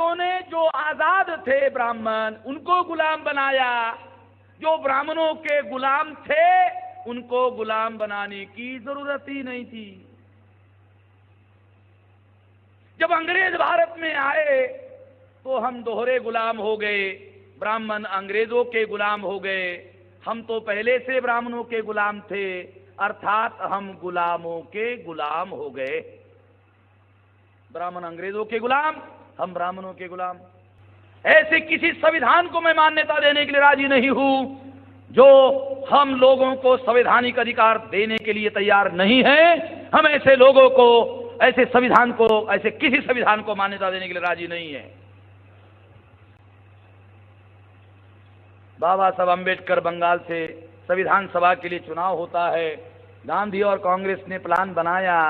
अंग्रेजों ने जो आजाद थे ब्राह्मण उनको गुलाम बनाया, जो ब्राह्मणों के गुलाम थे उनको गुलाम बनाने की जरूरत ही नहीं थी। जब अंग्रेज भारत में आए तो हम दोहरे गुलाम हो गए, ब्राह्मण अंग्रेजों के गुलाम हो गए। हम तो पहले से ब्राह्मणों के गुलाम थे, अर्थात हम गुलामों के गुलाम हो गए। ब्राह्मण अंग्रेजों के गुलाम, हम ब्राह्मणों के गुलाम। ऐसे किसी संविधान को मैं मान्यता देने के लिए राजी नहीं हूं जो हम लोगों को संवैधानिक अधिकार देने के लिए तैयार नहीं है। हम ऐसे लोगों को, ऐसे संविधान को, ऐसे किसी संविधान को मान्यता देने के लिए राजी नहीं है। बाबा साहब अम्बेडकर, बंगाल से संविधान सभा के लिए चुनाव होता है। गांधी और कांग्रेस ने प्लान बनाया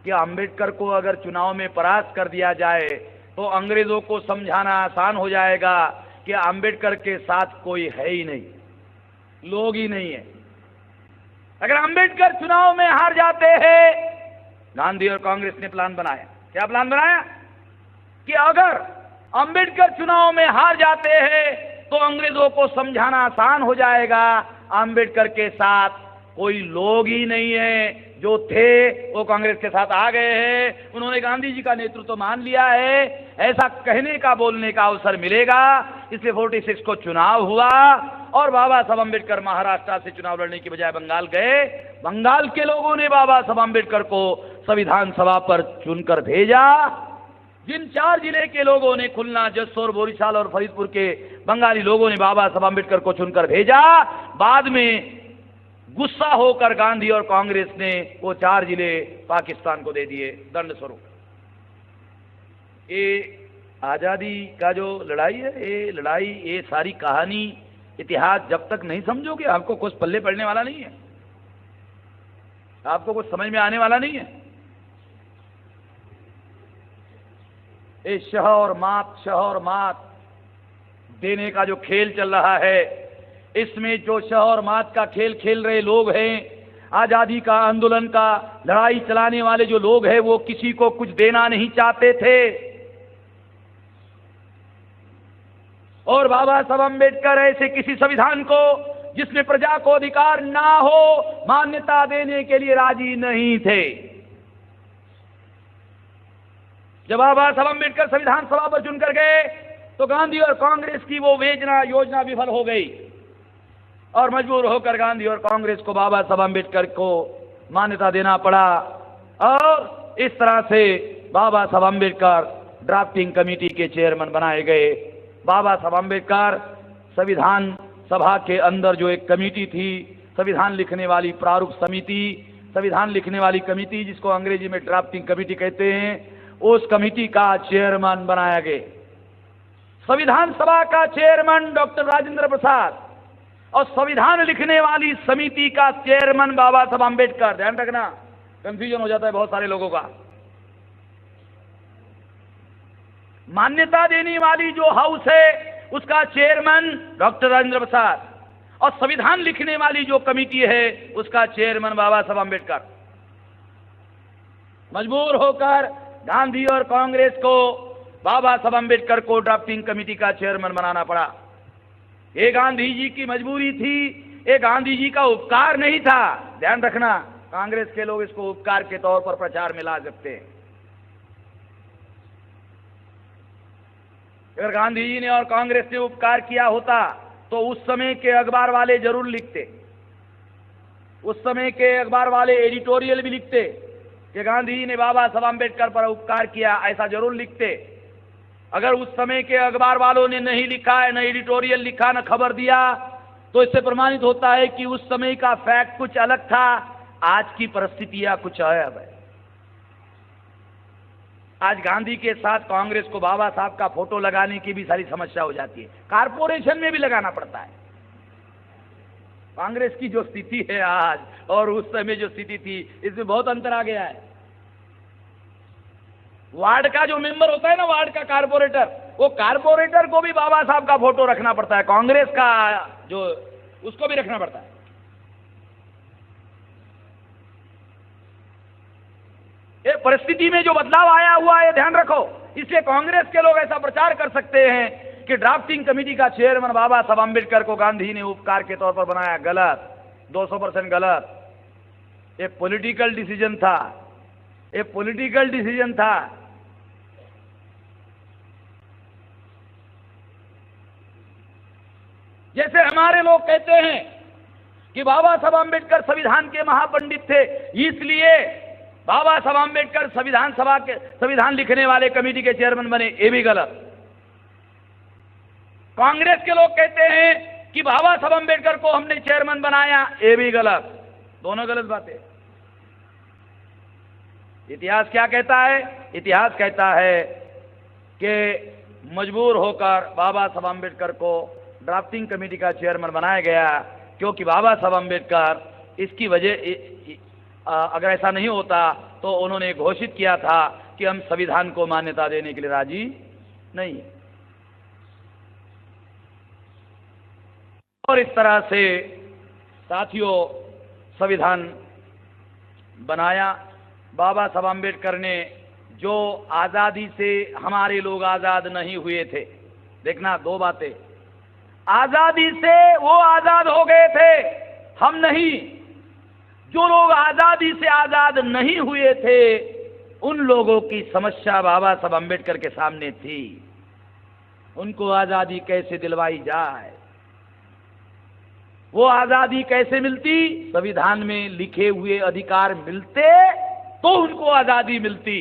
कि अम्बेडकर को अगर चुनाव में परास्त कर दिया जाए तो अंग्रेजों को समझाना आसान हो जाएगा कि अम्बेडकर के साथ कोई है ही नहीं, लोग ही नहीं है। अगर अम्बेडकर चुनाव में हार जाते हैं, गांधी और कांग्रेस ने प्लान बनाया। क्या प्लान बनाया? कि अगर अम्बेडकर चुनाव में हार जाते हैं तो अंग्रेजों को समझाना आसान हो जाएगा, अम्बेडकर के साथ कोई लोग ही नहीं है, जो थे वो कांग्रेस के साथ आ गए हैं, उन्होंने गांधी जी का नेतृत्व मान लिया है, ऐसा कहने का, बोलने का अवसर मिलेगा। इसलिए 46 को चुनाव हुआ और बाबा साहब अम्बेडकर महाराष्ट्र से चुनाव लड़ने की बजाय बंगाल गए। बंगाल के लोगों ने बाबा साहब अम्बेडकर को संविधान सभा पर चुनकर भेजा। जिन 4 जिले के लोगों ने, खुलना, जसोर, बोरीशाल और फरीदपुर के बंगाली लोगों ने बाबा साहब अम्बेडकर को चुनकर भेजा, बाद में गुस्सा होकर गांधी और कांग्रेस ने वो 4 जिले पाकिस्तान को दे दिए दंड स्वरूप। ये आजादी का जो लड़ाई है, ये लड़ाई, ये सारी कहानी, इतिहास जब तक नहीं समझोगे आपको कुछ पल्ले पड़ने वाला नहीं है, आपको कुछ समझ में आने वाला नहीं है। ये शह और मात देने का जो खेल चल रहा है, इसमें जो शह और मात का खेल खेल रहे लोग हैं, आजादी का आंदोलन का लड़ाई चलाने वाले जो लोग हैं, वो किसी को कुछ देना नहीं चाहते थे। और बाबा साहब अम्बेडकर ऐसे किसी संविधान को जिसमें प्रजा को अधिकार ना हो, मान्यता देने के लिए राजी नहीं थे। जब बाबा साहब अम्बेडकर संविधान सभा पर चुनकर गए तो गांधी और कांग्रेस की वो योजना विफल हो गई और मजबूर होकर गांधी और कांग्रेस को बाबा साहब अम्बेडकर को मान्यता देना पड़ा। और इस तरह से बाबा साहब अम्बेडकर ड्राफ्टिंग कमेटी के चेयरमैन बनाए गए। बाबा साहब अम्बेडकर, संविधान सभा के अंदर जो एक कमेटी थी, संविधान लिखने वाली प्रारूप समिति, संविधान लिखने वाली कमेटी, जिसको अंग्रेजी में ड्राफ्टिंग कमेटी कहते हैं, उस कमेटी का चेयरमैन बनाया गया। संविधान सभा का चेयरमैन डॉक्टर राजेंद्र प्रसाद और संविधान लिखने वाली समिति का चेयरमैन बाबा साहब अम्बेडकर। ध्यान रखना, कंफ्यूजन हो जाता है बहुत सारे लोगों का। मान्यता देने वाली जो हाउस है उसका चेयरमैन डॉक्टर राजेंद्र प्रसाद और संविधान लिखने वाली जो कमेटी है उसका चेयरमैन बाबा साहब अम्बेडकर। मजबूर होकर गांधी और कांग्रेस को बाबा साहब अम्बेडकर को ड्राफ्टिंग कमेटी का चेयरमैन बनाना पड़ा। ये गांधी जी की मजबूरी थी, ये गांधी जी का उपकार नहीं था। ध्यान रखना, कांग्रेस के लोग इसको उपकार के तौर पर प्रचार में ला सकते हैं। अगर गांधी जी ने और कांग्रेस ने उपकार किया होता तो उस समय के अखबार वाले जरूर लिखते, उस समय के अखबार वाले एडिटोरियल भी लिखते कि गांधी जी ने बाबा साहब अम्बेडकर पर उपकार किया, ऐसा जरूर लिखते। अगर उस समय के अखबार वालों ने नहीं लिखा है, न एडिटोरियल लिखा, न खबर दिया, तो इससे प्रमाणित होता है कि उस समय का फैक्ट कुछ अलग था, आज की परिस्थितियां कुछ अलग है। आज गांधी के साथ कांग्रेस को बाबा साहब का फोटो लगाने की भी सारी समस्या हो जाती है, कारपोरेशन में भी लगाना पड़ता है। कांग्रेस की जो स्थिति है आज और उस समय जो स्थिति थी, इसमें बहुत अंतर आ गया है। वार्ड का जो मेंबर होता है ना, वार्ड का कारपोरेटर, वो कारपोरेटर को भी बाबा साहब का फोटो रखना पड़ता है, कांग्रेस का जो, उसको भी रखना पड़ता है। ये परिस्थिति में जो बदलाव आया हुआ है, ध्यान रखो, इसलिए कांग्रेस के लोग ऐसा प्रचार कर सकते हैं कि ड्राफ्टिंग कमेटी का चेयरमैन बाबा साहब आम्बेडकर को गांधी ने उपकार के तौर पर बनाया। गलत, 200% गलत। ये पॉलिटिकल डिसीजन था, ये पॉलिटिकल डिसीजन था। जैसे हमारे लोग कहते हैं कि बाबा साहब आम्बेडकर संविधान के महापंडित थे, इसलिए बाबा साहब आम्बेडकर संविधान लिखने वाले कमेटी के चेयरमैन बने, ये भी गलत। कांग्रेस के लोग कहते हैं कि बाबा साहब आम्बेडकर को हमने चेयरमैन बनाया, ये भी गलत। दोनों गलत बातें। इतिहास क्या कहता है? इतिहास कहता है कि मजबूर होकर बाबा साहब आम्बेडकर को ड्राफ्टिंग कमेटी का चेयरमैन बनाया गया, क्योंकि बाबा साहब आम्बेडकर इसकी वजह अगर ऐसा नहीं होता तो उन्होंने घोषित किया था कि हम संविधान को मान्यता देने के लिए राजी नहीं है। और इस तरह से साथियों संविधान बनाया बाबा साहब आम्बेडकर ने। जो आज़ादी से हमारे लोग आज़ाद नहीं हुए थे, देखना दो बातें, आज़ादी से वो आज़ाद हो गए थे, हम नहीं। जो लोग आज़ादी से आज़ाद नहीं हुए थे उन लोगों की समस्या बाबा साहब आम्बेडकर के सामने थी, उनको आज़ादी कैसे दिलवाई जाए। वो आज़ादी कैसे मिलती? संविधान में लिखे हुए अधिकार मिलते तो उनको आज़ादी मिलती,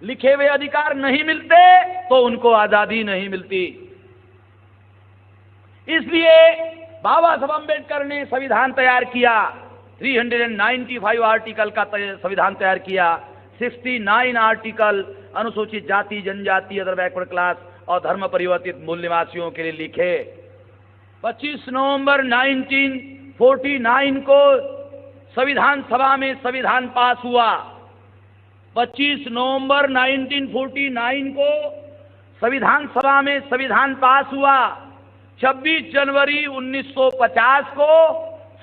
लिखे हुए अधिकार नहीं मिलते तो उनको आज़ादी नहीं मिलती। इसलिए बाबा साहब आम्बेडकर ने संविधान तैयार किया, 395 आर्टिकल का संविधान तैयार किया, 69 आर्टिकल अनुसूचित जाति जनजाति अदर बैकवर्ड क्लास और धर्म परिवर्तित मूल निवासियों के लिए लिखे। 25 नवंबर 1949 को संविधान सभा में संविधान पास हुआ। 25 नवंबर 1949 को संविधान सभा में संविधान पास हुआ। 26 जनवरी 1950 को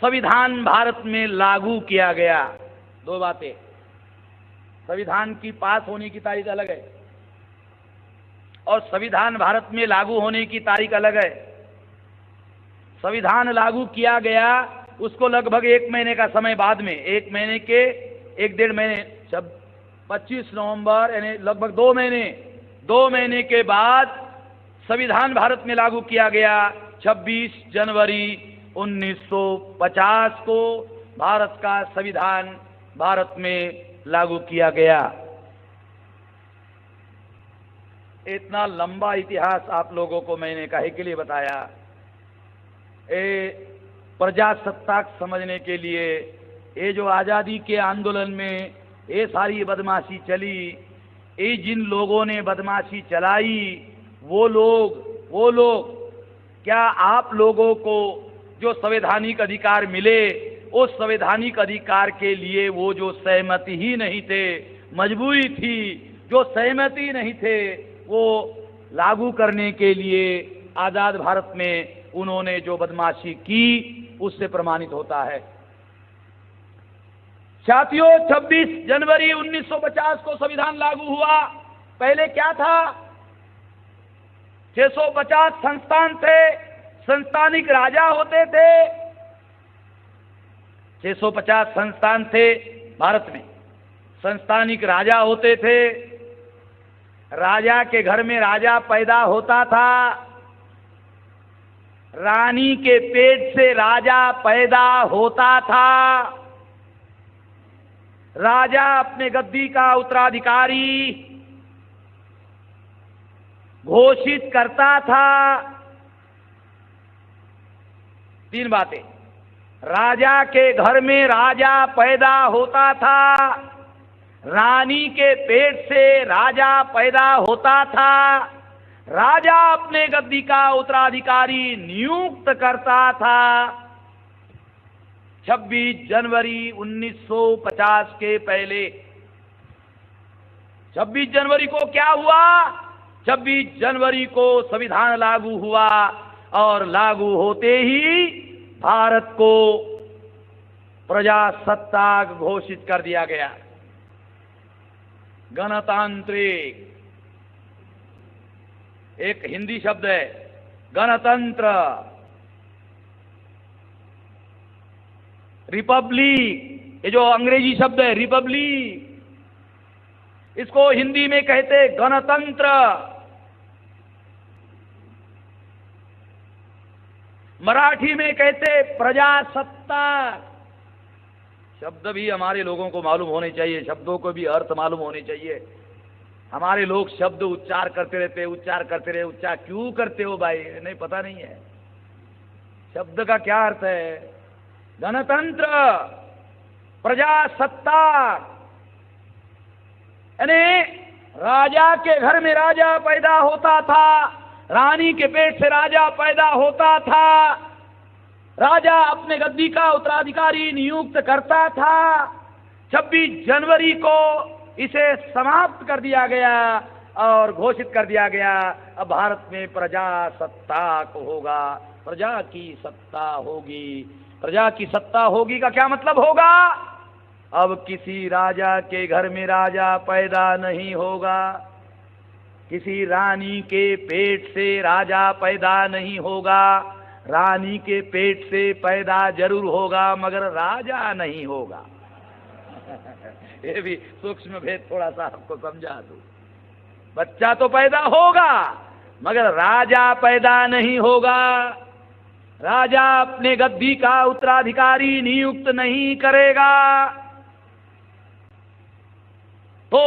संविधान भारत में लागू किया गया। दो बातें, संविधान की पास होने की तारीख अलग है और संविधान भारत में लागू होने की तारीख अलग है। संविधान लागू किया गया उसको लगभग 1 महीने का समय बाद में, 1 महीने के 1-1.5 महीने, 25 नवंबर यानी लगभग 2 महीने के बाद संविधान भारत में लागू किया गया। 26 जनवरी 1950 को भारत का संविधान भारत में लागू किया गया। इतना लंबा इतिहास आप लोगों को मैंने काहे के लिए बताया? प्रजासत्ताक समझने के लिए। ये जो आज़ादी के आंदोलन में ये सारी बदमाशी चली, ये जिन लोगों ने बदमाशी चलाई वो लोग क्या आप लोगों को जो संवैधानिक अधिकार मिले उस संवैधानिक अधिकार के लिए वो जो सहमति ही नहीं थे, मजबूरी थी, जो सहमति नहीं थे वो लागू करने के लिए आज़ाद भारत में उन्होंने जो बदमाशी की उससे प्रमाणित होता है। साथियों 26 जनवरी 1950 को संविधान लागू हुआ। पहले क्या था? 650 संस्थान थे, संस्थानिक राजा होते थे। 650 संस्थान थे भारत में, संस्थानिक राजा होते थे। राजा के घर में राजा पैदा होता था, रानी के पेट से राजा पैदा होता था। राजा अपने गद्दी का उत्तराधिकारी घोषित करता था। 3 बातें, राजा के घर में राजा पैदा होता था, रानी के पेट से राजा पैदा होता था, राजा अपने गद्दी का उत्तराधिकारी नियुक्त करता था। 26 जनवरी 1950 के पहले 26 जनवरी को क्या हुआ? 26 जनवरी को संविधान लागू हुआ और लागू होते ही भारत को प्रजासत्ताक घोषित कर दिया गया, गणतांत्रिक। एक हिंदी शब्द है गणतंत्र, रिपब्लिक, ये जो अंग्रेजी शब्द है रिपब्लिक, इसको हिंदी में कहते गणतंत्र। मराठी में कहते प्रजासत्ताक। शब्द भी हमारे लोगों को मालूम होने चाहिए, शब्दों को भी अर्थ मालूम होने चाहिए। हमारे लोग शब्द उच्चार करते रहते, उच्चार करते रहे। उच्चार क्यों करते हो भाई? नहीं, पता नहीं है शब्द का क्या अर्थ है। गणतंत्र, प्रजासत्ताक, यानी राजा के घर में राजा पैदा होता था, रानी के पेट से राजा पैदा होता था, राजा अपने गद्दी का उत्तराधिकारी नियुक्त करता था। 26 जनवरी को इसे समाप्त कर दिया गया और घोषित कर दिया गया अब भारत में प्रजासत्ताक होगा, प्रजा की सत्ता होगी। प्रजा की सत्ता होगी का क्या मतलब होगा? अब किसी राजा के घर में राजा पैदा नहीं होगा, किसी रानी के पेट से राजा पैदा नहीं होगा। रानी के पेट से पैदा जरूर होगा मगर राजा नहीं होगा। ये भी सूक्ष्म भेद थोड़ा सा आपको समझा दूं। बच्चा तो पैदा होगा मगर राजा पैदा नहीं होगा। राजा अपने गद्दी का उत्तराधिकारी नियुक्त नहीं करेगा। तो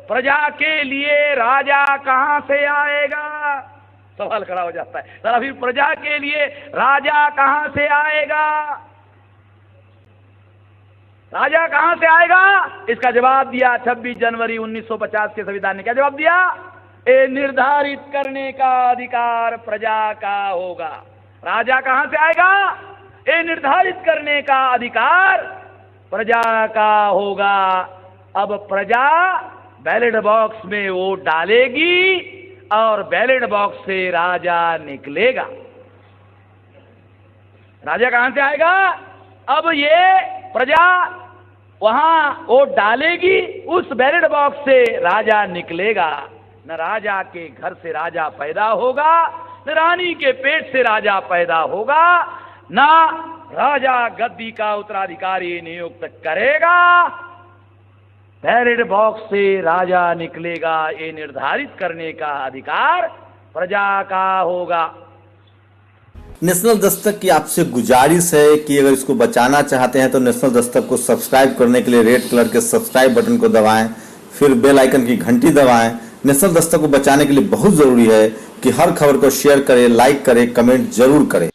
प्रजा के लिए राजा कहां से आएगा? सवाल खड़ा हो जाता है। सर अभी प्रजा के लिए राजा कहां से आएगा? राजा कहां से आएगा? इसका जवाब दिया 26 जनवरी 1950 के संविधान ने। क्या जवाब दिया? ये निर्धारित करने का अधिकार प्रजा का होगा। राजा कहां से आएगा? ये निर्धारित करने का अधिकार प्रजा का होगा। अब प्रजा बैलेट बॉक्स में वोट डालेगी और बैलेट बॉक्स से राजा निकलेगा। राजा कहां से आएगा? अब ये प्रजा वहां वोट डालेगी, उस बैलेट बॉक्स से राजा निकलेगा। न राजा के घर से राजा पैदा होगा, न रानी के पेट से राजा पैदा होगा, न राजा गद्दी का उत्तराधिकारी नियुक्त करेगा। बैलेट बॉक्स से राजा निकलेगा। ये निर्धारित करने का अधिकार प्रजा का होगा। नेशनल दस्तक की आपसे गुजारिश है कि अगर इसको बचाना चाहते हैं तो नेशनल दस्तक को सब्सक्राइब करने के लिए रेड कलर के सब्सक्राइब बटन को दबाएं, फिर बेल आइकन की घंटी दबाएं। नेशनल दस्तक को बचाने के लिए बहुत जरूरी है कि हर खबर को शेयर करें, लाइक करें, कमेंट जरूर करें।